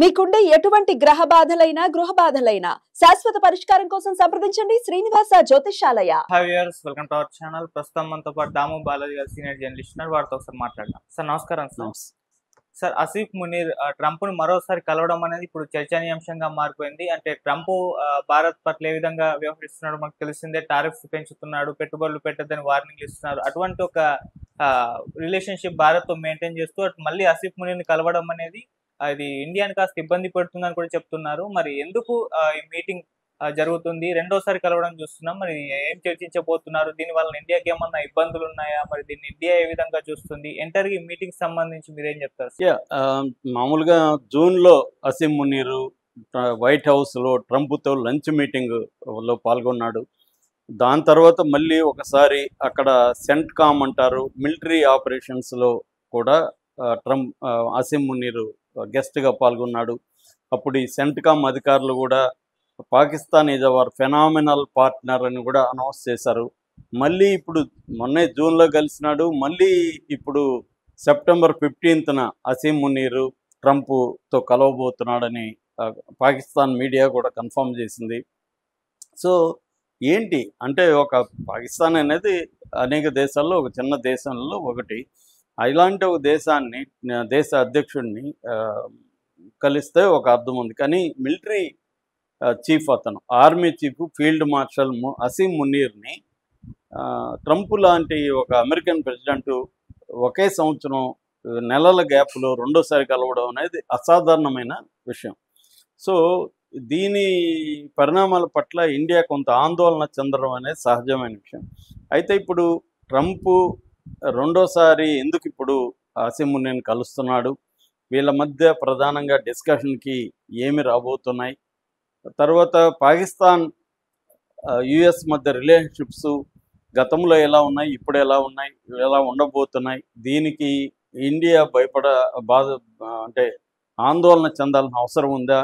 మీకుండే ఎటువంటి గ్రహ బాధలైనా గృహ బాధలైనా శాశ్వత పరిష్కారం కోసం సంప్రదించండి Srinivasa Jyotishyalaya. Hi viewers, welcome to our channel. ప్రస్తుతం మనతో పాటు దాము బాలాజీ గారు సీనియర్ జర్నలిస్ట్ ఉన్నారు. వారితో ఒకసారి మాట్లాడదాం. సార్ నమస్కారం. సార్ ఆసిఫ్ మునీర్ ట్రంప్ ను మరోసారి కలవడం అనేది ఇప్పుడు చర్చనీయాంశంగా మారిపోయింది. అంటే ట్రంప్ భారత్ పట్ల ఏ విధంగా వ్యవహరిస్తున్నాడో మనకు తెలిసిందే. టారిఫ్స్ పెంచుతున్నాడు, పెట్టుబడులు పెట్టద్దని వార్నింగ్ ఇస్తున్నారు. అటువంటి ఒక రిలేషన్షిప్ భారత్ తో మెయింటైన్ చేస్తూ అటు మళ్ళీ ఆసిఫ్ మునీర్ ని కలవడం అనేది అది ఇండియాని కాస్త ఇబ్బంది పడుతుందని కూడా చెప్తున్నారు. మరి ఎందుకు ఈ మీటింగ్ జరుగుతుంది? రెండోసారి కలవడం చూస్తున్నాం. మరి ఏం చర్చించబోతున్నారు? దీని వల్ల ఇండియాకి ఏమన్నా ఇబ్బందులు ఉన్నాయా? మరి దీన్ని ఇండియా ఏ విధంగా చూస్తుంది? ఎంటర్ ఈ మీటింగ్ సంబంధించి మీరేం చెప్తారు? మామూలుగా జూన్లో అసిం మునీరు వైట్ హౌస్లో ట్రంప్తో లంచ్ మీటింగ్లో పాల్గొన్నాడు. దాని తర్వాత మళ్ళీ ఒకసారి అక్కడ సెంట్కామ్ అంటారు మిలిటరీ ఆపరేషన్స్లో కూడా ట్రంప్ అసిం మునీరు గెస్ట్గా పాల్గొన్నాడు. అప్పుడు ఈ సెంట్కామ్ అధికారులు కూడా Pakistan is our phenomenal partner అని కూడా అనౌన్స్ చేశారు. మళ్ళీ ఇప్పుడు మొన్నే జూన్లో కలిసినాడు. మళ్ళీ ఇప్పుడు సెప్టెంబర్ 15న అసిం మునీరు ట్రంప్తో కలవబోతున్నాడని పాకిస్తాన్ మీడియా కూడా కన్ఫర్మ్ చేసింది. సో ఏంటి అంటే, ఒక పాకిస్తాన్ అనేది అనేక దేశాల్లో ఒక చిన్న దేశంలో ఒకటి. ఇలాంటి ఒక దేశాన్ని, దేశ అధ్యక్షుడిని కలిస్తే ఒక అర్థం ఉంది. కానీ మిలిటరీ చీఫ్, అతను army chief field marshal Asim మునీర్ని ట్రంప్ లాంటి ఒక అమెరికన్ ప్రెసిడెంట్ ఒకే సంవత్సరం నెలల గ్యాప్లో రెండోసారి కలవడం అనేది అసాధారణమైన విషయం. సో దీని పరిణామాల పట్ల ఇండియా కొంత ఆందోళన చెందడం అనేది సహజమైన విషయం. అయితే ఇప్పుడు ట్రంప్ రెండోసారి ఎందుకు ఇప్పుడు అసిం మునీర్ని కలుస్తున్నాడు? వీళ్ళ మధ్య ప్రధానంగా డిస్కషన్కి ఏమి రాబోతున్నాయి? తర్వాత పాకిస్తాన్ యుఎస్ మధ్య రిలేషన్షిప్స్ గతంలో ఎలా ఉన్నాయి, ఇప్పుడు ఎలా ఉన్నాయి, ఎలా ఉండబోతున్నాయి? దీనికి ఇండియా అంటే ఆందోళన చెందాల్సిన అవసరం ఉందా?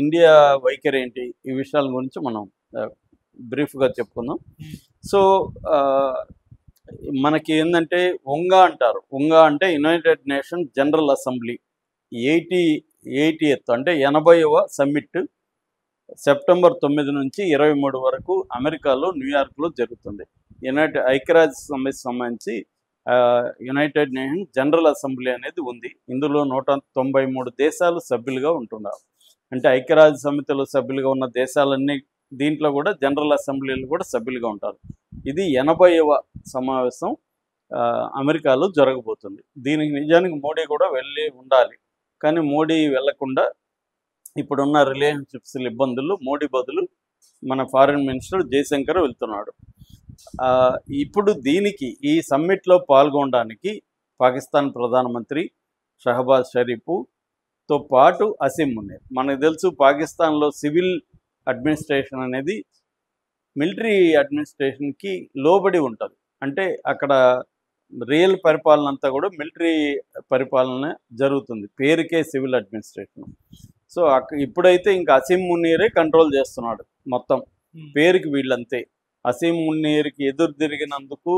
ఇండియా వైఖరి ఏంటి? ఈ విషయాల గురించి మనం బ్రీఫ్గా చెప్పుకుందాం. సో మనకి ఏంటంటే ఉంగా అంటారు. ఉంగా అంటే United nation general assembly 80th అంటే 80వ సమ్మిట్ సెప్టెంబర్ 9 నుంచి 23 వరకు అమెరికాలో న్యూయార్క్లో జరుగుతుంది. ఐక్యరాజ్య సమితికి సంబంధించి యునైటెడ్ నేషన్ జనరల్ అసెంబ్లీ అనేది ఉంది. ఇందులో 193 దేశాలు సభ్యులుగా ఉంటున్నారు. అంటే ఐక్యరాజ్య సమితిలో సభ్యులుగా ఉన్న దేశాలన్నీ దీంట్లో కూడా జనరల్ అసెంబ్లీలు కూడా సభ్యులుగా ఉంటారు. ఇది 80వ సమావేశం అమెరికాలో జరగబోతుంది. దీనికి నిజానికి మోడీ కూడా వెళ్ళి ఉండాలి. కానీ మోడీ వెళ్లకుండా ఇప్పుడున్న రిలేషన్షిప్స్ ఇబ్బందులు మోడీ బదులు మన ఫారిన్ మినిస్టర్ జయశంకర్ వెళ్తున్నాడు. ఇప్పుడు దీనికి ఈ సమ్మిట్లో పాల్గొనడానికి పాకిస్తాన్ ప్రధానమంత్రి షహబాజ్ షరీఫ్తో పాటు అసిం మునీర్. మనకు తెలుసు పాకిస్తాన్లో సివిల్ అడ్మినిస్ట్రేషన్ అనేది మిలిటరీ అడ్మినిస్ట్రేషన్కి లోబడి ఉంటుంది. అంటే అక్కడ రియల్ పరిపాలన అంతా కూడా మిలిటరీ పరిపాలన జరుగుతుంది, పేరుకే సివిల్ అడ్మినిస్ట్రేషన్. సో ఇప్పుడైతే ఇంకా అసిం మునీరే కంట్రోల్ చేస్తున్నాడు మొత్తం, పేరుకి వీళ్ళంతే. అసిం మునీర్కి ఎదురు తిరిగినందుకు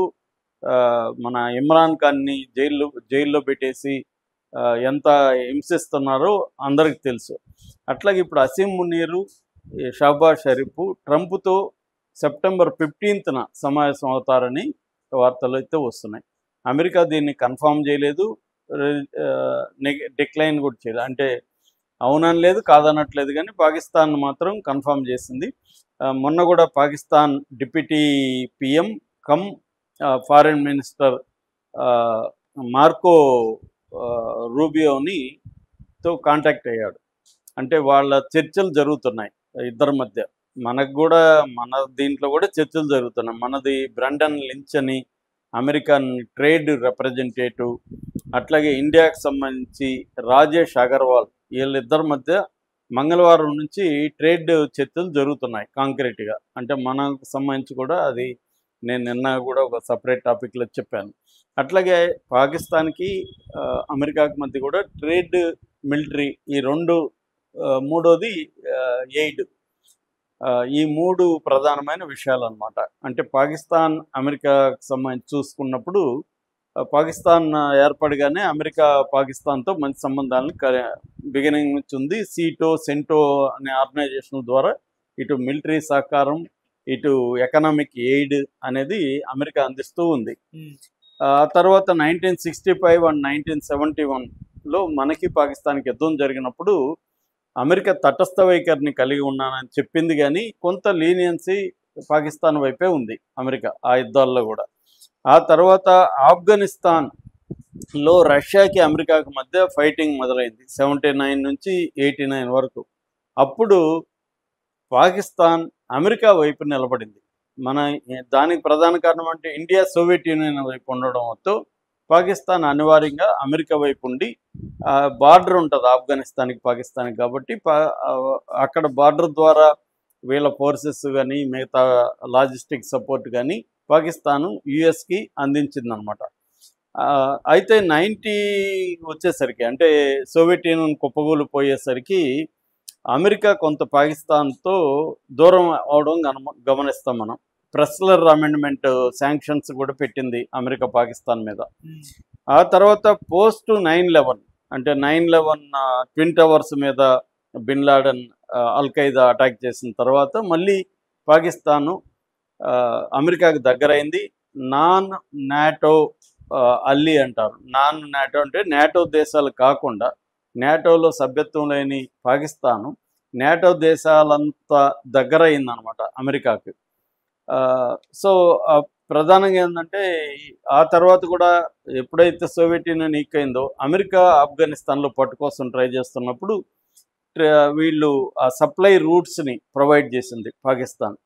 మన ఇమ్రాన్ ఖాన్ని జైల్లో పెట్టేసి ఎంత హింసిస్తున్నారో అందరికి తెలుసు. అట్లాగే ఇప్పుడు అసిం మునీరు, షహబాజ్ షరీఫ్ ట్రంప్తో సెప్టెంబర్ 15న సమావేశం అవుతారని వార్తలు అయితే వస్తున్నాయి. అమెరికా దీన్ని కన్ఫర్మ్ చేయలేదు, డిక్లైన్ కూడా చేయలేదు. అంటే అవునని లేదు, కాదనట్లేదు. కానీ పాకిస్తాన్ మాత్రం కన్ఫర్మ్ చేసింది. మొన్న కూడా Pakistan deputy PM cum foreign minister Marco రూబియోతో కాంటాక్ట్ అయ్యాడు. అంటే వాళ్ళ చర్చలు జరుగుతున్నాయి ఇద్దరి మధ్య. మనకు కూడా మన దీంట్లో కూడా చర్చలు జరుగుతున్నాయి. మనది బ్రండన్ లించ్ అని అమెరికన్ ట్రేడ్ రిప్రజెంటేటివ్, అట్లాగే ఇండియాకి సంబంధించి రాజేష్ అగర్వాల్, వీళ్ళిద్దరి మధ్య మంగళవారం నుంచి ట్రేడ్ చర్చలు జరుగుతున్నాయి కాంక్రీట్గా. అంటే మనకు సంబంధించి కూడా అది నేను నిన్న కూడా ఒక సపరేట్ టాపిక్లో చెప్పాను. అట్లాగే పాకిస్తాన్కి అమెరికాకి మధ్య కూడా ట్రేడ్, మిలిటరీ ఈ రెండు, మూడోది ఎయిడ్, ఈ మూడు ప్రధానమైన విషయాలు అన్నమాట. అంటే పాకిస్తాన్ అమెరికాకి సంబంధించి చూసుకున్నప్పుడు పాకిస్తాన్ ఏర్పడగానే అమెరికా పాకిస్తాన్తో మంచి సంబంధాలను బిగినింగ్ నుంచి ఉంది. సీటో సెంటో అనే ఆర్గనైజేషన్ ద్వారా ఇటు మిలిటరీ సహకారం, ఇటు ఎకనామిక్ ఎయిడ్ అనేది అమెరికా అందిస్తూ ఉంది. తర్వాత 1965 అండ్ 1971లో మనకి పాకిస్తాన్కి యుద్ధం జరిగినప్పుడు అమెరికా తటస్థ వైఖరిని కలిగి ఉన్నానని చెప్పింది, కానీ కొంత లీనియన్సీ పాకిస్తాన్ వైపే ఉంది అమెరికా ఆ యుద్ధాల్లో కూడా. ఆ తర్వాత ఆఫ్ఘనిస్తాన్లో రష్యాకి అమెరికాకి మధ్య ఫైటింగ్ మొదలైంది 79 నుంచి 89 వరకు. అప్పుడు పాకిస్తాన్ అమెరికా వైపు నిలబడింది. దానికి ప్రధాన కారణం అంటే ఇండియా సోవియట్ యూనియన్ వైపు ఉండడంతో పాకిస్తాన్ అనివార్యంగా అమెరికా వైపు ఉండి, బార్డర్ ఉంటుంది ఆఫ్ఘనిస్తాన్కి పాకిస్తాన్కి కాబట్టి అక్కడ బార్డర్ ద్వారా వీళ్ళ ఫోర్సెస్ కానీ మిగతా లాజిస్టిక్ సపోర్ట్ కానీ పాకిస్తాను యుఎస్కి అందించిందనమాట. అయితే 90 వచ్చేసరికి అంటే సోవియట్ యూనియన్ కుప్పగూలిపోయేసరికి అమెరికా కొంత పాకిస్తాన్తో దూరం అవడం గమనిస్తాం మనం. ప్రెస్లర్ అమెండ్మెంట్ శాంక్షన్స్ కూడా పెట్టింది అమెరికా పాకిస్తాన్ మీద. ఆ తర్వాత పోస్ట్ 9/11 అంటే 9/11 ట్విన్ టవర్స్ మీద బిన్ లాడెన్ అల్-ఖైదా అటాక్ చేసిన తర్వాత మళ్ళీ పాకిస్తాను అమెరికాకి దగ్గరైంది. నాన్ నాటో అల్లీ అంటారు. నాన్ నాటో అంటే నాటో దేశాలు కాకుండా నాటోలో సభ్యత్వం లేని పాకిస్తాను నాటో దేశాలంతా దగ్గరైందనమాట అమెరికాకి. సో ప్రధానంగా ఏంటంటే ఆ తర్వాత కూడా ఎప్పుడైతే సోవియట్ యూనియన్ ఈకైందో అమెరికా ఆఫ్ఘనిస్తాన్లో పట్టు కోసం ట్రై చేస్తున్నప్పుడు వీళ్ళు ఆ సప్లై రూట్స్ని ప్రొవైడ్ చేసింది పాకిస్తాన్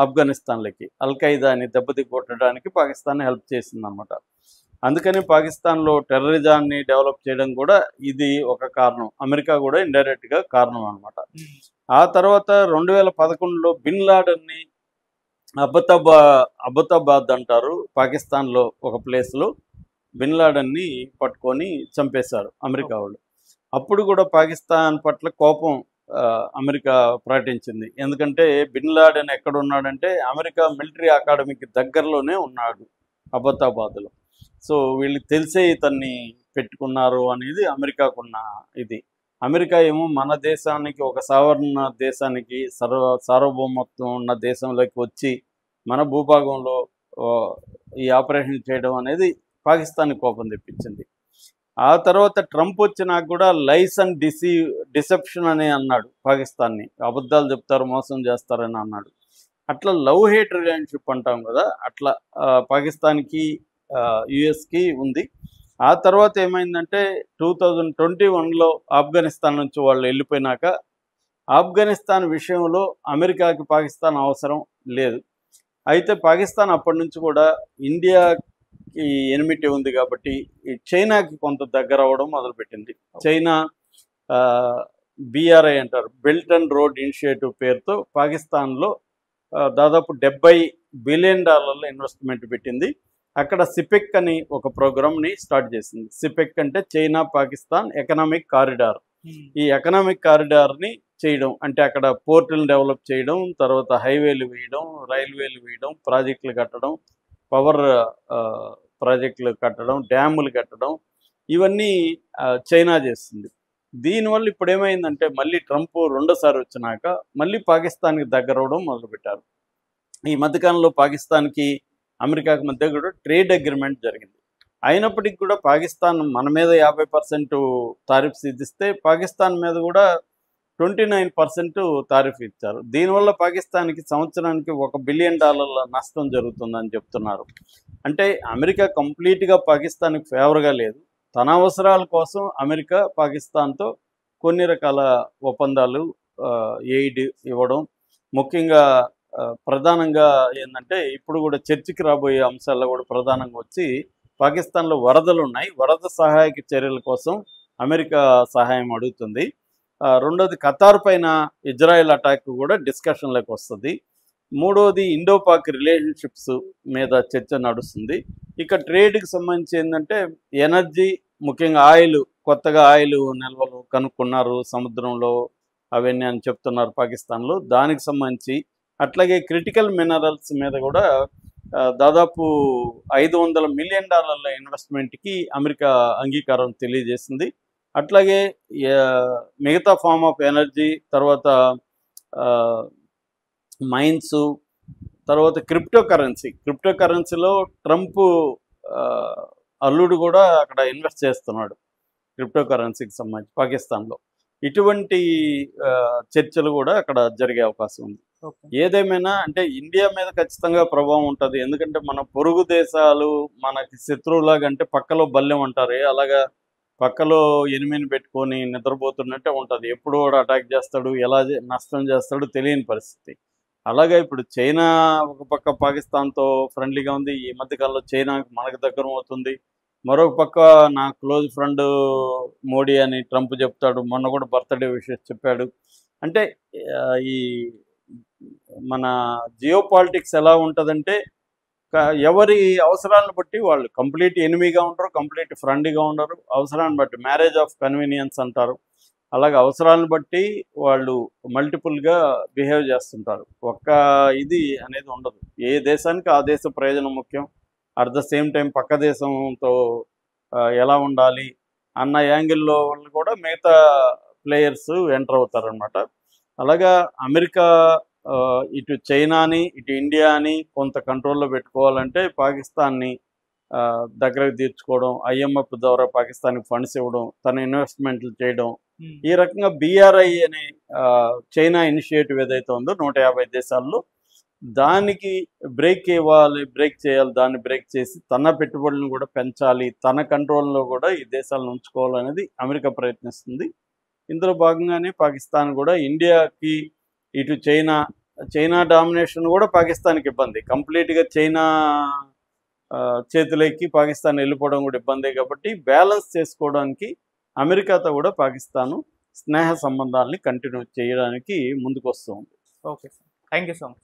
ఆఫ్ఘనిస్తాన్లకి. అల్-ఖైదాని దెబ్బతికొట్టడానికి పాకిస్తాన్ హెల్ప్ చేసిందనమాట. అందుకని పాకిస్తాన్లో టెర్రరిజాన్ని డెవలప్ చేయడం కూడా ఇది ఒక కారణం. అమెరికా కూడా ఇండైరెక్ట్గా కారణం అనమాట. ఆ తర్వాత 2011లో బిన్ లాడెన్ని అబతాబాద్ అంటారు పాకిస్తాన్లో ఒక ప్లేస్లో బిన్ లాడెన్ని పట్టుకొని చంపేశారు అమెరికా వాళ్ళు. అప్పుడు కూడా పాకిస్తాన్ పట్ల కోపం అమెరికా ప్రకటించింది. ఎందుకంటే బిన్ లాడెన్ ఎక్కడ ఉన్నాడంటే అమెరికా మిలిటరీ అకాడమీకి దగ్గరలోనే ఉన్నాడు అబతాబాద్లో. సో వీళ్ళకి తెలిసే ఇతన్ని పెట్టుకున్నారు అనేది అమెరికాకున్న ఇది. అమెరికా ఏమో మన దేశానికి ఒక సాధారణ దేశానికి సార్వభౌమత్వం ఉన్న దేశంలోకి వచ్చి మన భూభాగంలో ఈ ఆపరేషన్ చేయడం అనేది పాకిస్తాన్ కోపం తెప్పించింది. ఆ తర్వాత ట్రంప్ వచ్చినాక కూడా లైస్ అండ్ డిసెప్షన్ అని అన్నాడు పాకిస్తాన్ని. అబద్ధాలు చెప్తారు, మోసం చేస్తారని అన్నాడు. అట్లా లవ్ హేట్ రిలేషన్షిప్ అంటాం కదా, అట్లా పాకిస్తాన్కి యుఎస్కి ఉంది. ఆ తర్వాత ఏమైందంటే 2021లో ఆఫ్ఘనిస్తాన్ నుంచి వాళ్ళు వెళ్ళిపోయినాక ఆఫ్ఘనిస్తాన్ విషయంలో అమెరికాకి పాకిస్తాన్ అవసరం లేదు. అయితే పాకిస్తాన్ అప్పటి నుంచి కూడా ఇండియాకి ఎనిమిటీ ఉంది కాబట్టి చైనాకి కొంత దగ్గర అవ్వడం మొదలుపెట్టింది. చైనా BRI అంటారు, బెల్ట్ అండ్ రోడ్ ఇనిషియేటివ్ పేరుతో పాకిస్తాన్లో దాదాపు $70 బిలియన్ ఇన్వెస్ట్మెంట్ పెట్టింది. అక్కడ సిపెక్ అని ఒక ప్రోగ్రామ్ని స్టార్ట్ చేసింది. సిపెక్ అంటే చైనా పాకిస్తాన్ ఎకనామిక్ కారిడార్. ఈ ఎకనామిక్ కారిడార్ని చేయడం అంటే అక్కడ పోర్టులను డెవలప్ చేయడం, తర్వాత హైవేలు వేయడం, రైల్వేలు వేయడం, ప్రాజెక్టులు కట్టడం, పవర్ ప్రాజెక్టులు కట్టడం, డ్యాములు కట్టడం, ఇవన్నీ చైనా చేస్తుంది. దీనివల్ల ఇప్పుడు ఏమైందంటే మళ్ళీ ట్రంప్ రెండోసారి వచ్చినాక మళ్ళీ పాకిస్తాన్కి దగ్గర అవడం మొదలుపెట్టారు. ఈ మధ్యకాలంలో పాకిస్తాన్కి అమెరికాకి మధ్య కూడా ట్రేడ్ అగ్రిమెంట్ జరిగింది. అయినప్పటికీ కూడా పాకిస్తాన్ మన మీద 50% టారిఫ్స్ విధిస్తే పాకిస్తాన్ మీద కూడా 29% టారిఫ్ ఇచ్చారు. దీనివల్ల పాకిస్తాన్కి సంవత్సరానికి $1 బిలియన్ నష్టం జరుగుతుందని చెప్తున్నారు. అంటే అమెరికా కంప్లీట్గా పాకిస్తాన్కి ఫేవర్గా లేదు. తన అవసరాల కోసం అమెరికా పాకిస్తాన్తో కొన్ని రకాల ఒప్పందాలు ఎయిడ్ ఇవ్వడం, ముఖ్యంగా ప్రధానంగా ఏంటంటే ఇప్పుడు కూడా చర్చకి రాబోయే అంశాల్లో కూడా ప్రధానంగా వచ్చి పాకిస్తాన్లో వరదలు ఉన్నాయి, వరద సహాయక చర్యల కోసం అమెరికా సహాయం అడుగుతుంది. రెండోది ఖతార్ పైన ఇజ్రాయెల్ అటాక్ కూడా డిస్కషన్లోకి వస్తుంది. మూడోది ఇండో పాక్ రిలేషన్షిప్స్ మీద చర్చ నడుస్తుంది. ఇక ట్రేడ్కి సంబంధించి ఏంటంటే ఎనర్జీ, ముఖ్యంగా ఆయిల్, కొత్తగా ఆయిల్ నిల్వలు కనుక్కున్నారు సముద్రంలో అవన్నీ అని చెప్తున్నారు పాకిస్తాన్లో, దానికి సంబంధించి. అట్లాగే క్రిటికల్ మినరల్స్ మీద కూడా దాదాపు $500 మిలియన్ ఇన్వెస్ట్మెంట్కి అమెరికా అంగీకారం తెలియజేసింది. అట్లాగే మిగతా ఫార్మ్ ఆఫ్ ఎనర్జీ, తర్వాత మైన్స్, తర్వాత క్రిప్టో కరెన్సీలో ట్రంప్ అల్లుడు కూడా అక్కడ ఇన్వెస్ట్ చేస్తున్నాడు క్రిప్టో కరెన్సీకి సంబంధించి పాకిస్తాన్లో. ఇటువంటి చర్చలు కూడా అక్కడ జరిగే అవకాశం ఉంది. ఏదేమైనా అంటే ఇండియా మీద ఖచ్చితంగా ప్రభావం ఉంటుంది. ఎందుకంటే మన పొరుగు దేశాలు మనకి శత్రువులాగా, అంటే పక్కలో బల్లెం అంటారు, అలాగా పక్కలో ఎనిమిని పెట్టుకొని నిద్రపోతున్నట్టే ఉంటుంది. ఎప్పుడు కూడా అటాక్ చేస్తాడు, ఎలా నష్టం చేస్తాడు తెలియని పరిస్థితి. అలాగే ఇప్పుడు చైనా ఒక పక్క పాకిస్తాన్తో ఫ్రెండ్లీగా ఉంది. ఈ మధ్యకాలంలో చైనా మనకు దగ్గర అవుతుంది. మరొక పక్క నా క్లోజ్ ఫ్రెండ్ మోడీ అని ట్రంప్ చెప్తాడు. మొన్న కూడా బర్త్డే విషెస్ చెప్పాడు. అంటే ఈ మన జియో పాలిటిక్స్ ఎలా ఉంటుందంటే ఎవరి అవసరాలను బట్టి వాళ్ళు కంప్లీట్ ఎనిమీగా ఉంటారు, కంప్లీట్ ఫ్రెండ్లీగా ఉండరు. అవసరాన్ని బట్టి మ్యారేజ్ ఆఫ్ కన్వీనియన్స్ అంటారు. అలాగే అవసరాలను బట్టి వాళ్ళు మల్టిపుల్గా బిహేవ్ చేస్తుంటారు. ఒక్క ఇది అనేది ఉండదు. ఏ దేశానికి ఆ దేశ ప్రయోజనం ముఖ్యం. అట్ ద సేమ్ టైం పక్క దేశంతో ఎలా ఉండాలి అన్న యాంగిల్లో వాళ్ళు కూడా మిగతా ప్లేయర్స్ ఎంటర్ అవుతారనమాట. అలాగా అమెరికా ఇటు చైనాని ఇటు ఇండియాని కొంత కంట్రోల్లో పెట్టుకోవాలంటే పాకిస్తాన్ని దగ్గరకు తీర్చుకోవడం, ఐఎంఎఫ్ ద్వారా పాకిస్తాన్కి ఫండ్స్ ఇవ్వడం, తన ఇన్వెస్ట్మెంట్లు చేయడం, ఈ రకంగా BRI అనే చైనా ఇనిషియేటివ్ ఏదైతే ఉందో 150 దేశాల్లో దానికి బ్రేక్ చేయాలి. దాన్ని బ్రేక్ చేసి తన పెట్టుబడులను కూడా పెంచాలి, తన కంట్రోల్లో కూడా ఈ దేశాలను ఉంచుకోవాలనేది అమెరికా ప్రయత్నిస్తుంది. ఇందులో భాగంగానే పాకిస్తాన్ కూడా ఇండియాకి ఇటు చైనా డామినేషన్ కూడా పాకిస్తాన్కి ఇబ్బంది. కంప్లీట్గా చైనా చేతులెక్కి పాకిస్తాన్ వెళ్ళిపోవడం కూడా ఇబ్బందే. కాబట్టి బ్యాలెన్స్ చేసుకోవడానికి అమెరికాతో కూడా పాకిస్తాను స్నేహ సంబంధాలని కంటిన్యూ చేయడానికి ముందుకు వస్తుంది. Okay sir, thank you so much.